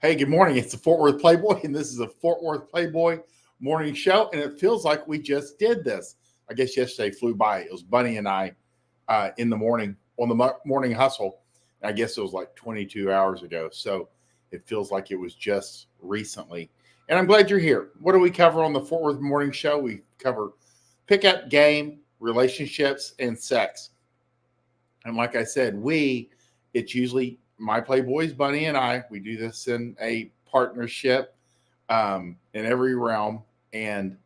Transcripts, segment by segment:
Hey, good morning. It's the Fort Worth Playboy, and this is a Fort Worth Playboy morning show. And it feels like we just did this. I guess yesterday flew by. It was Bunny and I in the morning on the morning hustle. I guess it was like 22 hours ago. So it feels like it was just recently. And I'm glad you're here. What do we cover on the Fort Worth morning show? We cover pickup game, relationships, and sex. And like I said, it's usually my Playboys, Bunny and I. We do this in a partnership in every realm. And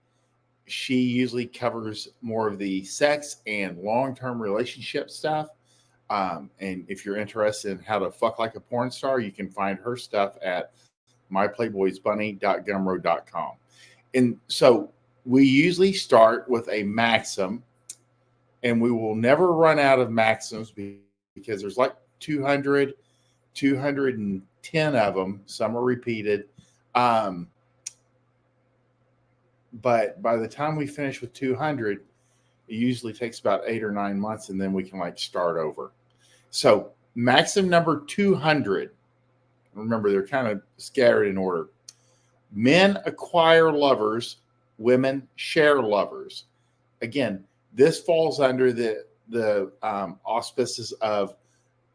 she usually covers more of the sex and long-term relationship stuff. And if you're interested in how to fuck like a porn star, you can find her stuff at myplayboysbunny.gumroad.com. And so we usually start with a maxim, and we will never run out of maxims because there's like 200, 210 of them. Some are repeated. But by the time we finish with 200, it usually takes about 8 or 9 months, and then we can start over. So maxim number 200. Remember, they're kind of scattered in order. Men acquire lovers, women share lovers. Again, this falls under the auspices of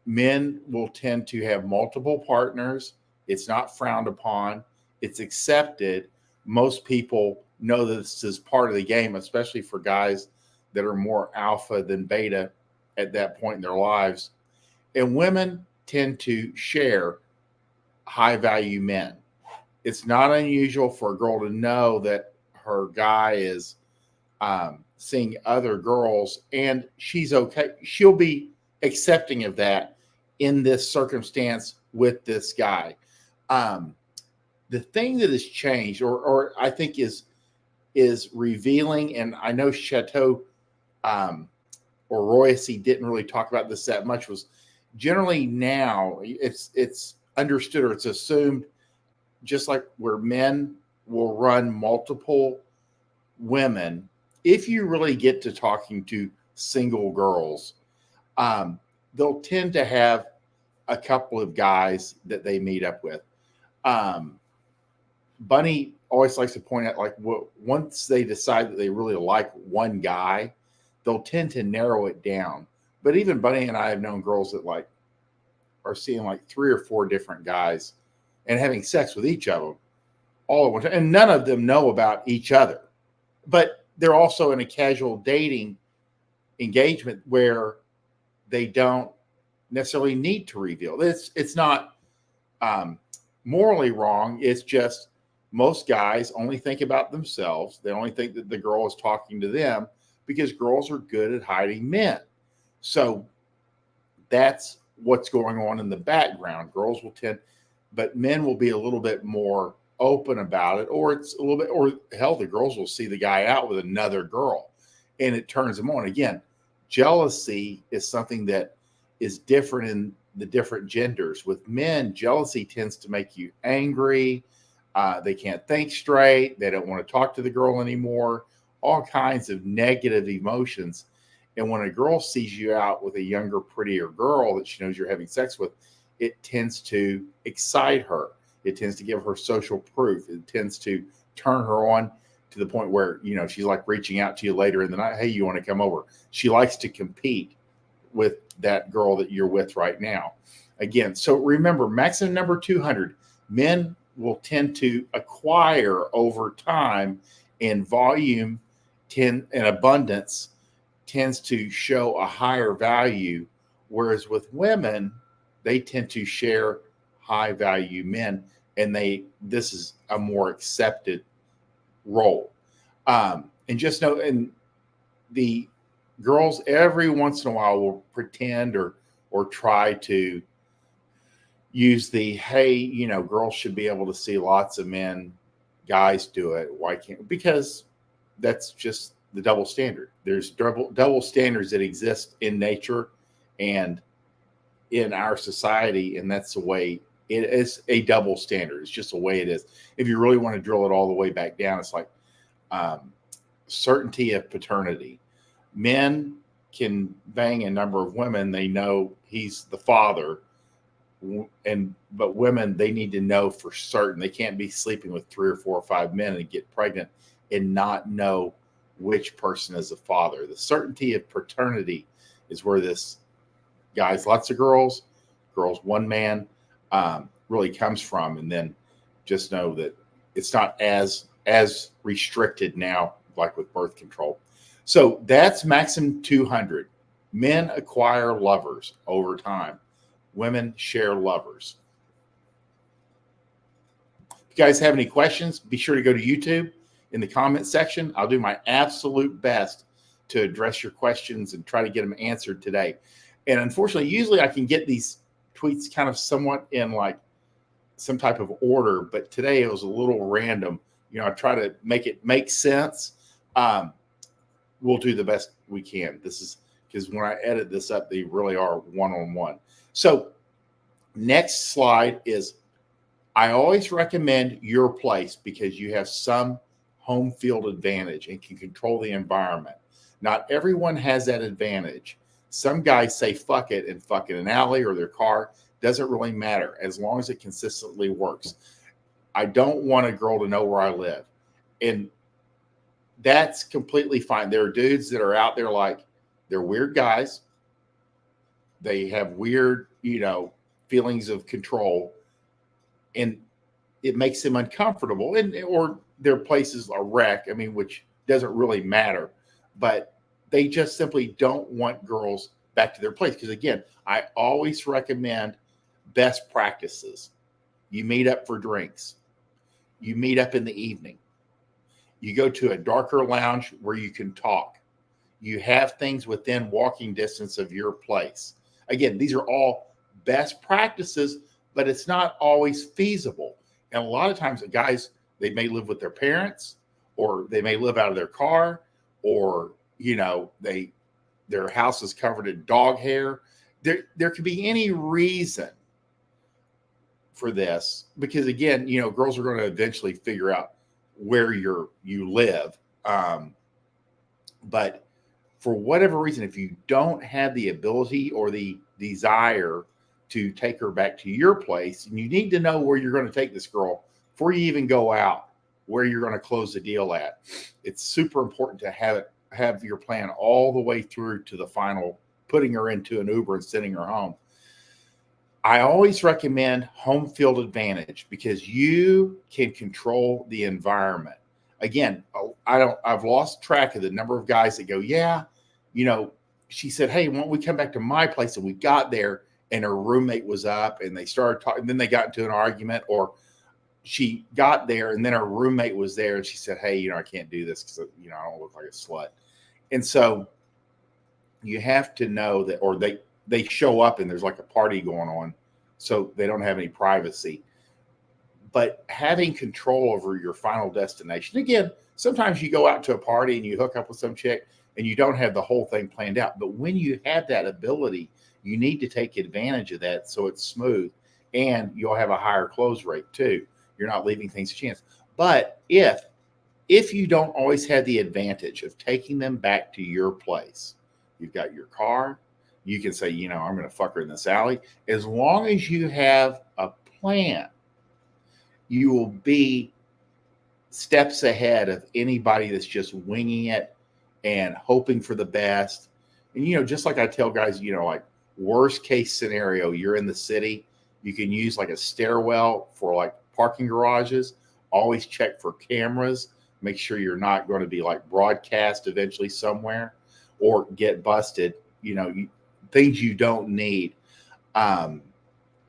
men will tend to have multiple partners. It's not frowned upon. It's accepted. Most people know that this is part of the game, especially for guys that are more alpha than beta at that point in their lives. And women tend to share high value men. It's not unusual for a girl to know that her guy is seeing other girls, and she's okay. She'll be accepting of that in this circumstance with this guy. The thing that has changed, or I think is revealing, and I know Chateau or Royce didn't really talk about this that much, was generally now it's understood or it's assumed, just like where men will run multiple women, if you really get to talking to single girls, they'll tend to have a couple of guys that they meet up with. Bunny always likes to point out, once they decide that they really like one guy, they'll tend to narrow it down. But even Bunny and I have known girls that are seeing 3 or 4 different guys and having sex with each of them all at one time, and none of them know about each other. But they're also in a casual dating engagement where they don't necessarily need to reveal. It's not morally wrong. It's just most guys only think about themselves. They only think that the girl is talking to them because girls are good at hiding men. So that's what's going on in the background. Girls will tend, but men will be a little bit more open about it, or it's a little bit, or hell, the girls will see the guy out with another girl and it turns them on. Again, jealousy is something that is different in the different genders. With men, jealousy tends to make you angry. They can't think straight. They don't want to talk to the girl anymore. All kinds of negative emotions. And when a girl sees you out with a younger, prettier girl that she knows you're having sex with, it tends to excite her. It tends to give her social proof. It tends to turn her on to the point where, she's reaching out to you later in the night. Hey, you want to come over? She likes to compete with that girl that you're with right now. Again, so remember, maximum number 200, men will tend to acquire over time, and volume and abundance tends to show a higher value, whereas with women, they tend to share high value men, and this is a more accepted role. And just know, and the girls every once in a while will pretend or try to use hey, girls should be able to see lots of men, guys do it. Why can't? Because that's just the double standard. There's double standards that exist in nature and in our society, and that's the way it is. A double standard. It's just the way it is. If you really want to drill it all the way back down, it's like certainty of paternity. Men can bang a number of women. They know he's the father. But women, they need to know for certain. They can't be sleeping with 3 or 4 or 5 men and get pregnant and not know which person is the father. The certainty of paternity is where this, guys, lots of girls, one man, really comes from. And then just know that it's not as restricted now, like with birth control. So that's maximum 200. Men acquire lovers over time. Women share lovers. If you guys have any questions, be sure to go to YouTube in the comment section. I'll do my absolute best to address your questions and try to get them answered today. And unfortunately, usually I can get these tweets kind of somewhat in like some type of order, but today it was a little random. I try to make it make sense. We'll do the best we can. This is because when I edit this up, they really are one-on-one. So next slide is, I always recommend your place because you have some home field advantage and can control the environment. Not everyone has that advantage. Some guys say fuck it and fuck in an alley or their car. Doesn't really matter as long as it consistently works. I don't want a girl to know where I live. And that's completely fine. There are dudes that are out there like, they're weird guys. They have weird, feelings of control. And it makes them uncomfortable. Or their place is a wreck, which doesn't really matter. But they just simply don't want girls back to their place. Because again, I always recommend best practices. You meet up for drinks. You meet up in the evening. You go to a darker lounge where you can talk. You have things within walking distance of your place. Again, these are all best practices, but it's not always feasible. And a lot of times the guys, they may live with their parents, or they may live out of their car, or, their house is covered in dog hair. There could be any reason for this, because again, girls are going to eventually figure out where you live. But for whatever reason, if you don't have the ability or the desire to take her back to your place, and you need to know where you're going to take this girl before you even go out, where you're going to close the deal at. It's super important to have your plan all the way through to the final, putting her into an Uber and sending her home. I always recommend home field advantage because you can control the environment. Again, I've lost track of the number of guys that go, she said, hey, why don't we come back to my place? And we got there and her roommate was up and they started talking, and then they got into an argument, or she got there and then her roommate was there and she said, hey, I can't do this because, I don't look like a slut. And so you have to know that, or they show up and there's like a party going on, so they don't have any privacy. But having control over your final destination, again, sometimes you go out to a party and you hook up with some chick and you don't have the whole thing planned out. But when you have that ability, you need to take advantage of that so it's smooth, and you'll have a higher close rate too. You're not leaving things to chance. But if you don't always have the advantage of taking them back to your place, you've got your car, you can say, I'm going to fuck her in this alley. As long as you have a plan, you will be steps ahead of anybody that's just winging it and hoping for the best. And, just like I tell guys, like worst case scenario, you're in the city, you can use like a stairwell for like parking garages. Always check for cameras. Make sure you're not going to be like broadcast eventually somewhere or get busted, things you don't need.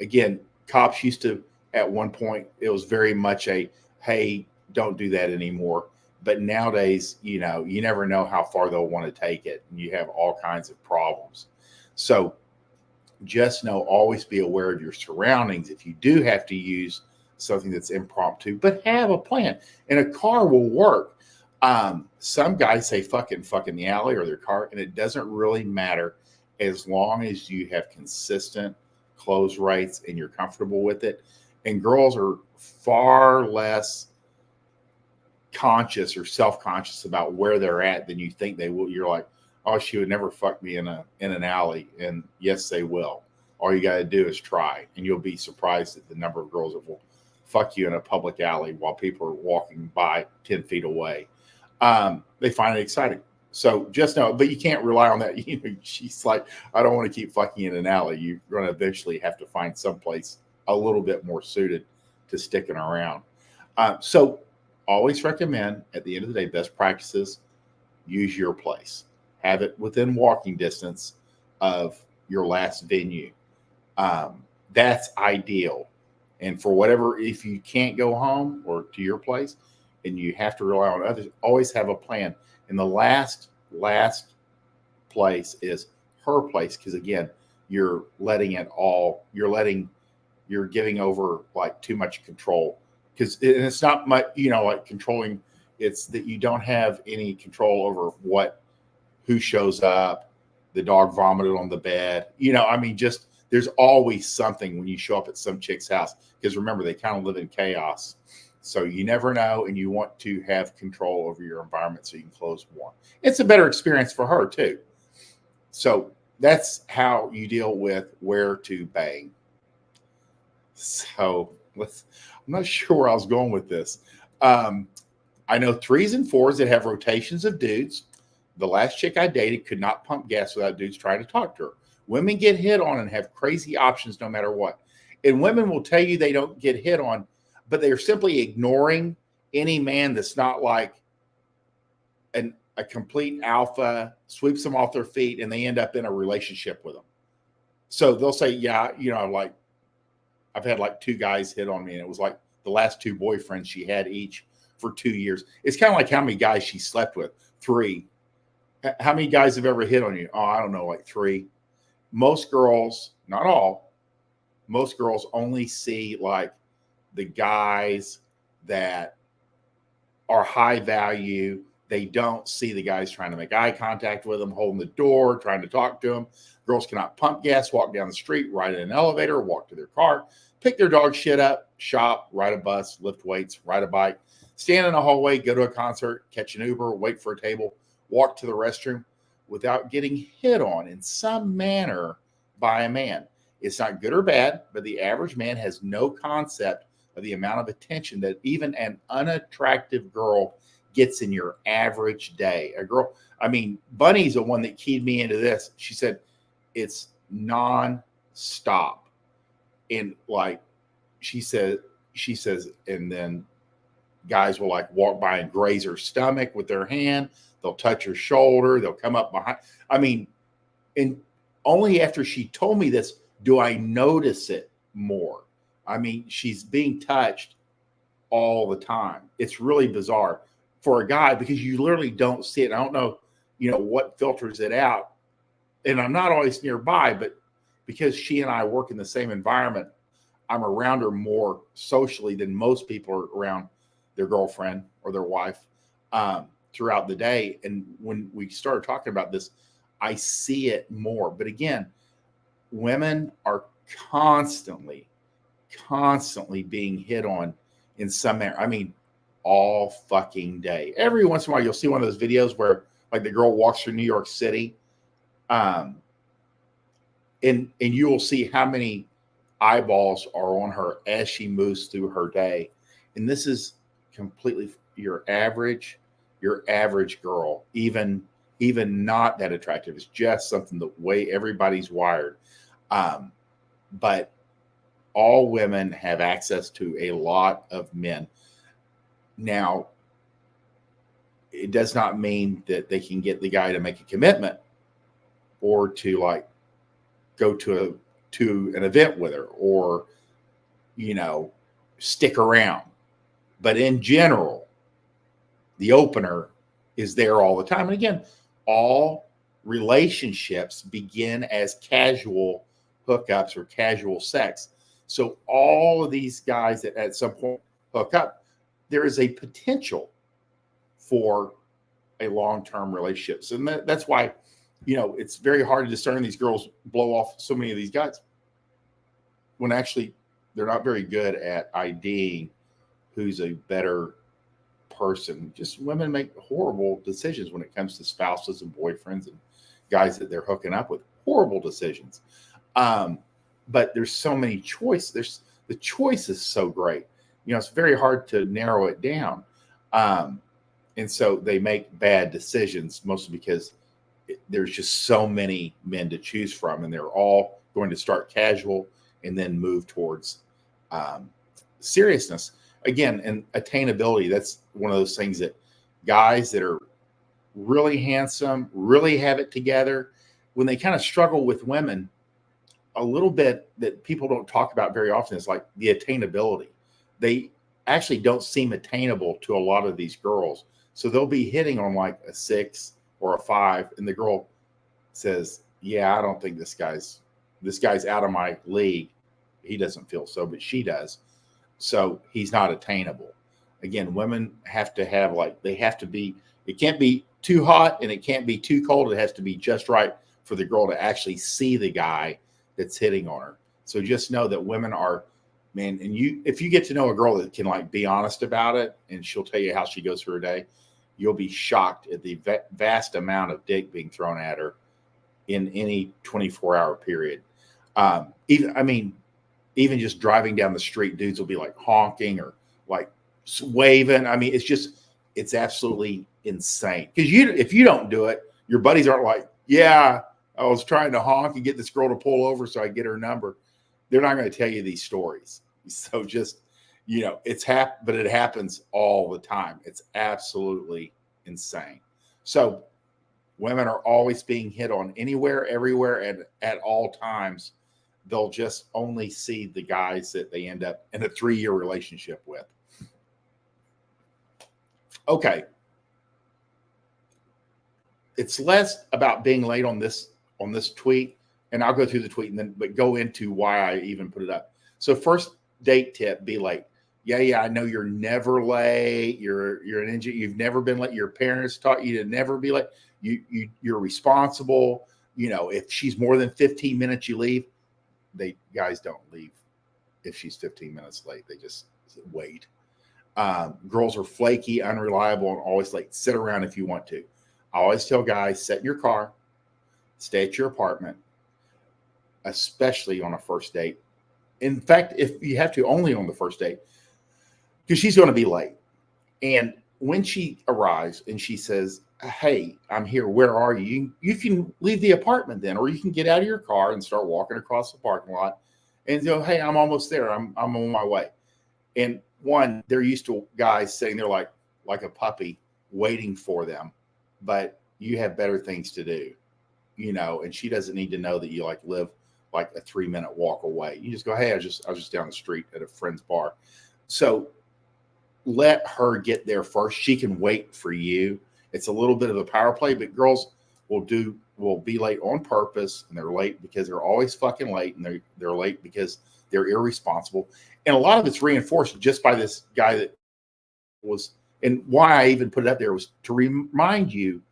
Again, cops used to, at one point, it was very much a, hey, don't do that anymore. But nowadays, you never know how far they'll want to take it. And you have all kinds of problems. So just know, always be aware of your surroundings. If you do have to use something that's impromptu, but have a plan. And a car will work. Some guys say fuck in the alley or their car, and it doesn't really matter as long as you have consistent close rates and you're comfortable with it. And girls are far less conscious or self-conscious about where they're at than you think they will. You're like, oh, she would never fuck me in an alley. And yes, they will. All you got to do is try, and you'll be surprised at the number of girls that will fuck you in a public alley while people are walking by 10 feet away. They find it exciting. So just know, but you can't rely on that. She's like, I don't want to keep fucking in an alley. You're going to eventually have to find someplace a little bit more suited to sticking around. So always recommend, at the end of the day, best practices, use your place. Have it within walking distance of your last venue. That's ideal. And for whatever, if you can't go home or to your place and you have to rely on others, always have a plan. And the last place is her place. Because again, you're giving over like too much control. Because it's not much, like controlling. It's that you don't have any control over who shows up, the dog vomited on the bed. Just there's always something when you show up at some chick's house. Because remember, they kind of live in chaos. So you never know, and you want to have control over your environment so you can close more. It's a better experience for her too. So that's how you deal with where to bang. So I'm not sure where I was going with this. I know 3s and 4s that have rotations of dudes. The last chick I dated could not pump gas without dudes trying to talk to her. Women get hit on and have crazy options no matter what. And women will tell you they don't get hit on, but they're simply ignoring any man that's not like a complete alpha, sweeps them off their feet, and they end up in a relationship with them. So they'll say, yeah, like I've had like 2 guys hit on me, and it was like the last 2 boyfriends she had each for 2 years. It's kind of like how many guys she slept with. 3. How many guys have ever hit on you? Oh, I don't know, like 3. Most girls, not all, most girls only see like the guys that are high value. They don't see the guys trying to make eye contact with them, holding the door, trying to talk to them. Girls cannot pump gas, walk down the street, ride in an elevator, walk to their car, pick their dog shit up, shop, ride a bus, lift weights, ride a bike, stand in a hallway, go to a concert, catch an Uber, wait for a table, walk to the restroom without getting hit on in some manner by a man. It's not good or bad, but the average man has no concept of the amount of attention that even an unattractive girl gets in your average day. Bunny's the one that keyed me into this. She said it's non-stop. And like she says, and then guys will like walk by and graze her stomach with their hand. They'll touch her shoulder. They'll come up behind. And only after she told me this do I notice it more. She's being touched all the time. It's really bizarre for a guy because you literally don't see it. I don't know, what filters it out. And I'm not always nearby, but because she and I work in the same environment, I'm around her more socially than most people are around their girlfriend or their wife throughout the day. And when we started talking about this, I see it more. But again, women are constantly being hit on in some manner. All fucking day. Every once in a while, you'll see one of those videos where like the girl walks through New York City. And you will see how many eyeballs are on her as she moves through her day. And this is completely your average girl, even not that attractive. It's just something the way everybody's wired. But all women have access to a lot of men. Now, it does not mean that they can get the guy to make a commitment or to like go to an event with her or, stick around. But in general, the opener is there all the time. And again, all relationships begin as casual hookups or casual sex. So all of these guys that at some point hook up, there is a potential for a long-term relationship. So that's why, it's very hard to discern these girls blow off so many of these guys when actually they're not very good at IDing who's a better person. Just women make horrible decisions when it comes to spouses and boyfriends and guys that they're hooking up with. Horrible decisions. but there's so many choices. The choice is so great. It's very hard to narrow it down. Um, and so they make bad decisions mostly because there's just so many men to choose from, and they're all going to start casual and then move towards um, seriousness again. And attainability, that's one of those things that guys that are really handsome, really have it together, when they kind of struggle with women, a little bit that people don't talk about very often is like the attainability. They actually don't seem attainable to a lot of these girls. So they'll be hitting on like a 6 or a 5, and the girl says, "Yeah, I don't think this guy's out of my league. He doesn't feel so, but she does. So he's not attainable." Again, women have to have they have to be. It can't be too hot and it can't be too cold. It has to be just right for the girl to actually see the guy that's hitting on her. So just know that women are, man, and if you get to know a girl that can be honest about it, and she'll tell you how she goes through her day, you'll be shocked at the vast amount of dick being thrown at her in any 24-hour period. Even just driving down the street, dudes will be like honking or like waving. I mean, it's absolutely insane. Because if you don't do it, your buddies aren't like, "Yeah, I was trying to honk and get this girl to pull over so I get her number." They're not going to tell you these stories. So just, but it happens all the time. It's absolutely insane. So women are always being hit on anywhere, everywhere, and at all times. They'll just only see the guys that they end up in a 3-year relationship with. Okay. It's less about being late on this tweet, and I'll go through the tweet but go into why I even put it up. So first date tip, be late. Yeah, I know you're never late. You're an engineer. You've never been late. Your parents taught you to never be late. You're responsible. If she's more than 15 minutes, you leave. Guys don't leave if she's 15 minutes late. They just wait. Girls are flaky, unreliable, and always late. Sit around if you want to. I always tell guys, sit in your car, stay at your apartment, especially on a first date. In fact, if you have to, only on the first date, because she's going to be late. And when she arrives and she says, "Hey, I'm here. Where are you?" You can leave the apartment then, or you can get out of your car and start walking across the parking lot and go, "Hey, I'm almost there. I'm on my way." And they're used to guys sitting there like a puppy waiting for them, but you have better things to do, and she doesn't need to know that you live like a 3-minute walk away. You just go, "Hey, I was just down the street at a friend's bar." So let her get there first. She can wait for you. It's a little bit of a power play, but girls will be late on purpose, and they're late because they're always fucking late, and they're late because they're irresponsible. And a lot of it's reinforced just by this guy that was, and why I even put it up there was to remind you,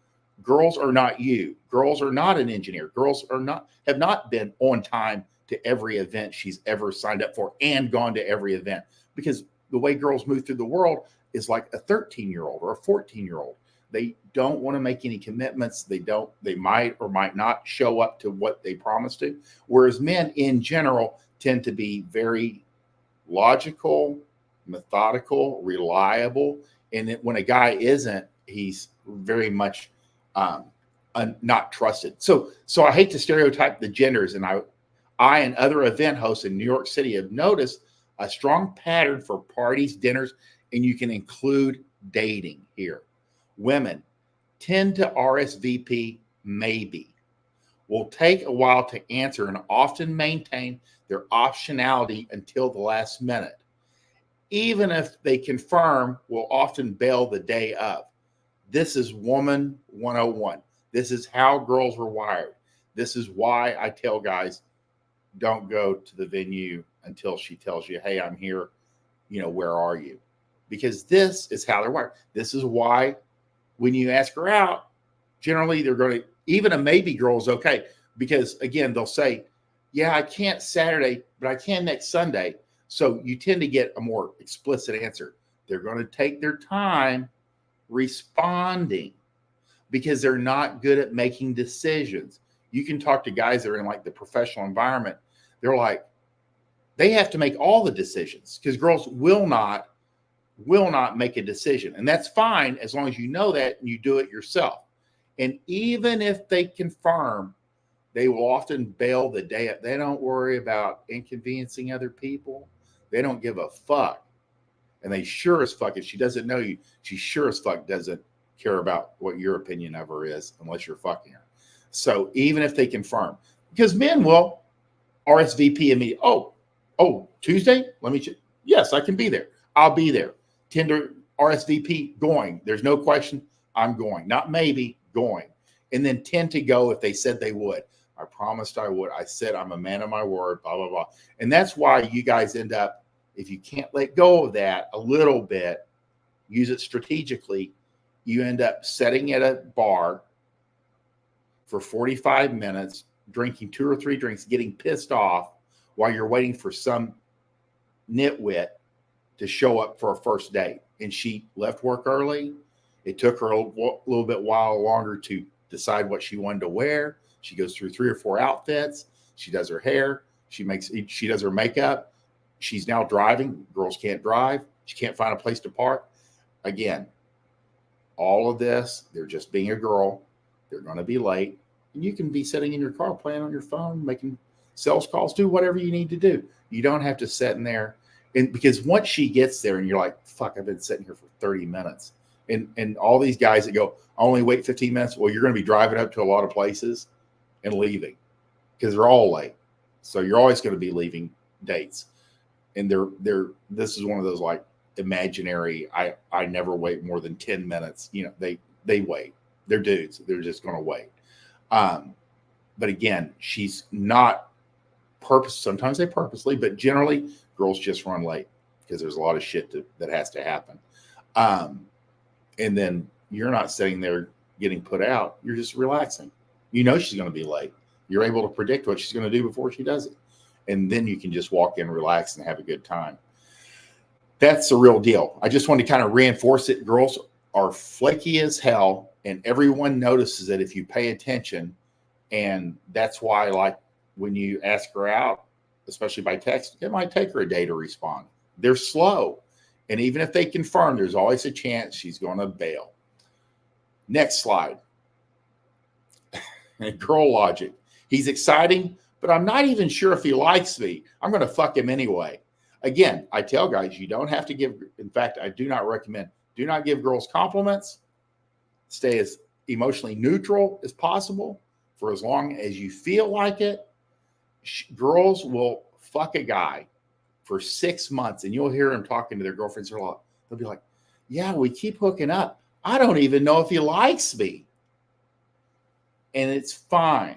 girls are not you. Girls are not an engineer. Girls have not been on time to every event she's ever signed up for and gone to every event, because the way girls move through the world is like a 13-year-old or a 14-year-old. They don't want to make any commitments. They might or might not show up to what they promised to. Whereas men in general tend to be very logical, methodical, reliable. And when a guy isn't, he's very much not trusted. So I hate to stereotype the genders, and I and other event hosts in New York City have noticed a strong pattern for parties, dinners, and you can include dating here. Women tend to RSVP maybe, will take a while to answer, and often maintain their optionality until the last minute. Even if they confirm, will often bail the day of. This is woman 101. This is how girls are wired. This is why I tell guys, don't go to the venue until she tells you, "Hey, I'm here. Where are you?" Because this is how they're wired. This is why when you ask her out, generally they're going to, even a maybe girl is okay. Because again, they'll say, "Yeah, I can't Saturday, but I can next Sunday." So you tend to get a more explicit answer. They're going to take their time responding because they're not good at making decisions. You can talk to guys that are in the professional environment. they're like, they have to make all the decisions because girls will not make a decision. And that's fine as long as you know that and you do it yourself. And even if they confirm, they will often bail the day up. They don't worry about inconveniencing other people. They don't give a fuck. And they sure as fuck, if she doesn't know you, she sure as fuck doesn't care about what your opinion of her is unless you're fucking her. So even if they confirm, because men will RSVP immediately. Oh, Tuesday? Let me check. Yes, I can be there. I'll be there. Tinder RSVP going. There's no question. I'm going. Not maybe, going. And then tend to go if they said they would. I promised I would. I said I'm a man of my word, blah, blah, blah. And that's why you guys end up, if you can't let go of that a little bit, use it strategically, you end up sitting at a bar for 45 minutes, drinking 2 or 3 drinks, getting pissed off while you're waiting for some nitwit to show up for a first date. And she left work early. It took her a little bit while longer to decide what she wanted to wear. She goes through 3 or 4 outfits. She does her hair. She does her makeup. She's now driving. Girls can't drive. She can't find a place to park. Again, all of this, they're just being a girl. They're going to be late. And you can be sitting in your car, playing on your phone, making sales calls, do whatever you need to do. You don't have to sit in there. And because once she gets there and you're like, fuck, I've been sitting here for 30 minutes. And all these guys that go, I only wait 15 minutes. Well, you're going to be driving up to a lot of places and leaving because they're all late. So you're always going to be leaving dates. And this is one of those like imaginary, I never wait more than 10 minutes. You know, they wait. They're dudes. They're just going to wait. But again, she's not sometimes they purposely, but generally girls just run late because there's a lot of shit that has to happen. And then you're not sitting there getting put out. You're just relaxing. You know she's going to be late. You're able to predict what she's going to do before she does it. And then you can just walk in, relax, and have a good time. That's the real deal. I just want to kind of reinforce it. Girls are flaky as hell, and everyone notices it if you pay attention. And that's why, like, when you ask her out, especially by text, it might take her a day to respond. They're slow. And even if they confirm, there's always a chance she's going to bail. Next slide. Girl logic. He's exciting, but I'm not even sure if he likes me. I'm going to fuck him anyway. Again, I tell guys, you don't have to give. In fact, I do not recommend. Do not give girls compliments. Stay as emotionally neutral as possible for as long as you feel like it. Girls will fuck a guy for 6 months, and you'll hear them talking to their girlfriends a lot. They'll be like, yeah, we keep hooking up. I don't even know if he likes me. And it's fine.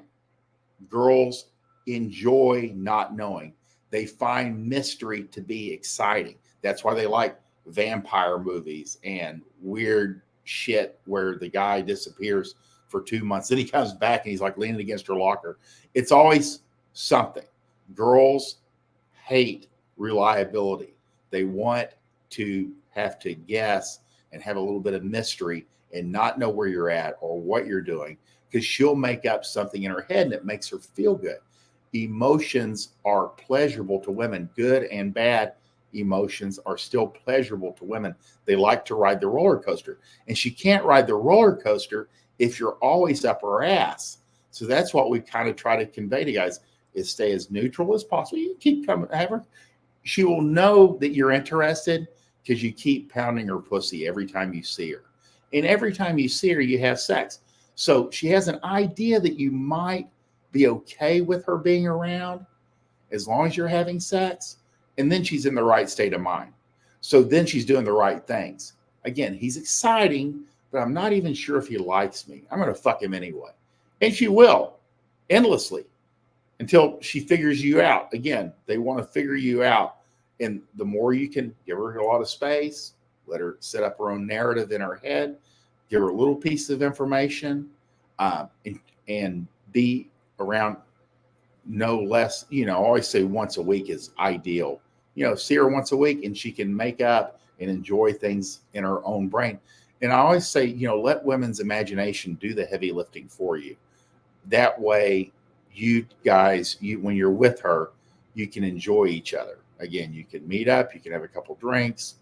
Girls enjoy not knowing. They find mystery to be exciting. That's why they like vampire movies and weird shit where the guy disappears for 2 months. Then he comes back and he's like leaning against her locker. It's always something. Girls hate reliability. They want to have to guess and have a little bit of mystery and not know where you're at or what you're doing, because she'll make up something in her head and it makes her feel good. Emotions are pleasurable to women. Good and bad emotions are still pleasurable to women. They like to ride the roller coaster, and she can't ride the roller coaster if you're always up her ass. So that's what we kind of try to convey to guys, is stay as neutral as possible. You keep coming, have her. She will know that you're interested because you keep pounding her pussy every time you see her. And every time you see her, you have sex. So she has an idea that you might be okay with her being around as long as you're having sex. And then she's in the right state of mind. So then she's doing the right things. Again, he's exciting, but I'm not even sure if he likes me. I'm going to fuck him anyway. And she will, endlessly, until she figures you out. Again, they want to figure you out. And the more you can give her a lot of space, let her set up her own narrative in her head, give her a little piece of information, and be around no less, I always say once a week is ideal. See her once a week and she can make up and enjoy things in her own brain. And I always say, let women's imagination do the heavy lifting for you. That way, you guys, when you're with her, you can enjoy each other. Again, you can meet up, you can have a couple drinks,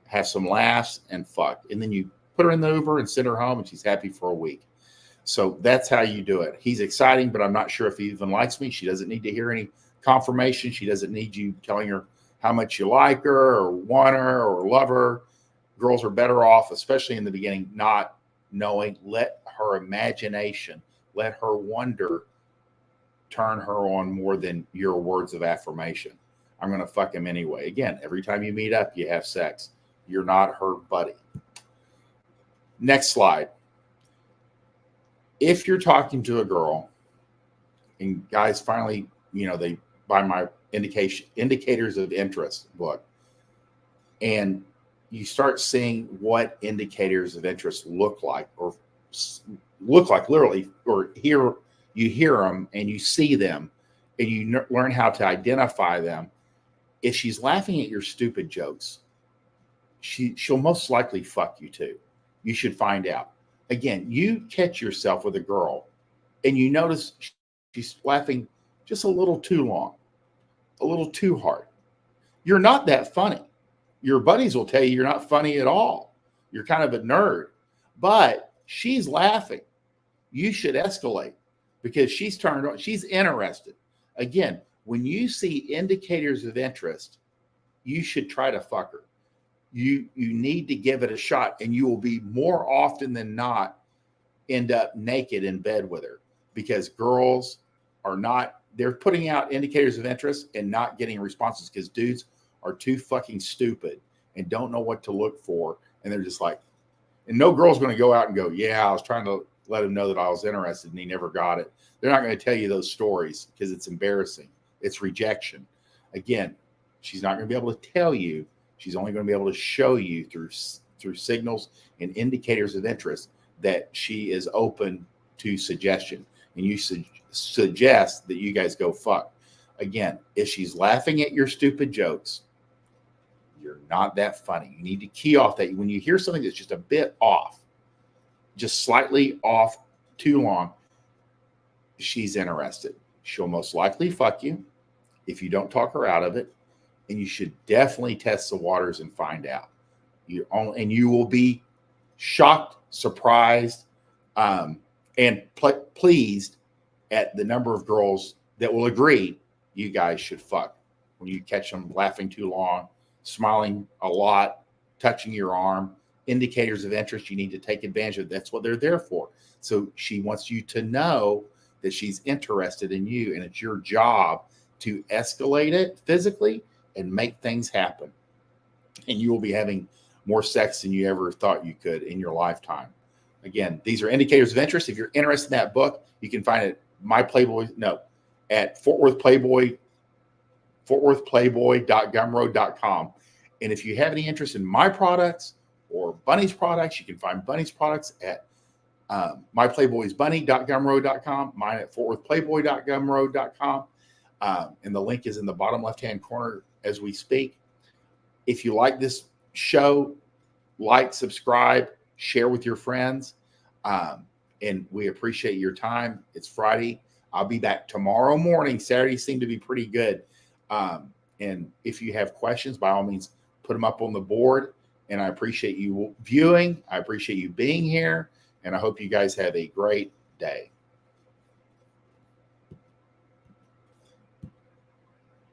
have some laughs, and fuck. And then you put her in the Uber and send her home, and she's happy for a week. So that's how you do it. He's exciting, but I'm not sure if he even likes me. She doesn't need to hear any confirmation. She doesn't need you telling her how much you like her or want her or love her. Girls are better off, especially in the beginning, not knowing. Let her imagination, let her wonder turn her on more than your words of affirmation. I'm going to fuck him anyway. Again, every time you meet up, you have sex. You're not her buddy. Next slide. If you're talking to a girl and guys finally, they buy my indicators of interest book, and you start seeing what indicators of interest look like literally, or you hear them and you see them and you learn how to identify them. If she's laughing at your stupid jokes, she'll most likely fuck you too. You should find out. Again, you catch yourself with a girl and you notice she's laughing just a little too long, a little too hard. You're not that funny. Your buddies will tell you you're not funny at all. You're kind of a nerd, but she's laughing. You should escalate because she's turned on. She's interested. Again, when you see indicators of interest, you should try to fuck her. You need to give it a shot, and you will be more often than not end up naked in bed with her, because girls are not, they're putting out indicators of interest and not getting responses because dudes are too fucking stupid and don't know what to look for. And they're just like, and no girl's going to go out and go, yeah, I was trying to let him know that I was interested and he never got it. They're not going to tell you those stories because it's embarrassing. It's rejection. Again, she's not going to be able to tell you. She's only going to be able to show you through signals and indicators of interest that she is open to suggestion. And you suggest that you guys go fuck. Again, if she's laughing at your stupid jokes, you're not that funny. You need to key off that. When you hear something that's just a bit off, just slightly off too long, she's interested. She'll most likely fuck you if you don't talk her out of it. And you should definitely test the waters and find out. And you will be shocked, surprised, and pleased at the number of girls that will agree you guys should fuck. When you catch them laughing too long, smiling a lot, touching your arm, indicators of interest, you need to take advantage of. That's what they're there for. So she wants you to know that she's interested in you, and it's your job to escalate it physically and make things happen. And you will be having more sex than you ever thought you could in your lifetime. Again, these are indicators of interest. If you're interested in that book, you can find it at fortworthplayboy.gumroad.com. And if you have any interest in my products or Bunny's products, you can find Bunny's products at myplayboysbunny.gumroad.com, mine at fortworthplayboy.gumroad.com. And the link is in the bottom left-hand corner as we speak. If you like this show, like, subscribe, share with your friends. And we appreciate your time. It's Friday. I'll be back tomorrow morning. Saturdays seem to be pretty good. And if you have questions, by all means, put them up on the board. And I appreciate you viewing. I appreciate you being here. And I hope you guys have a great day.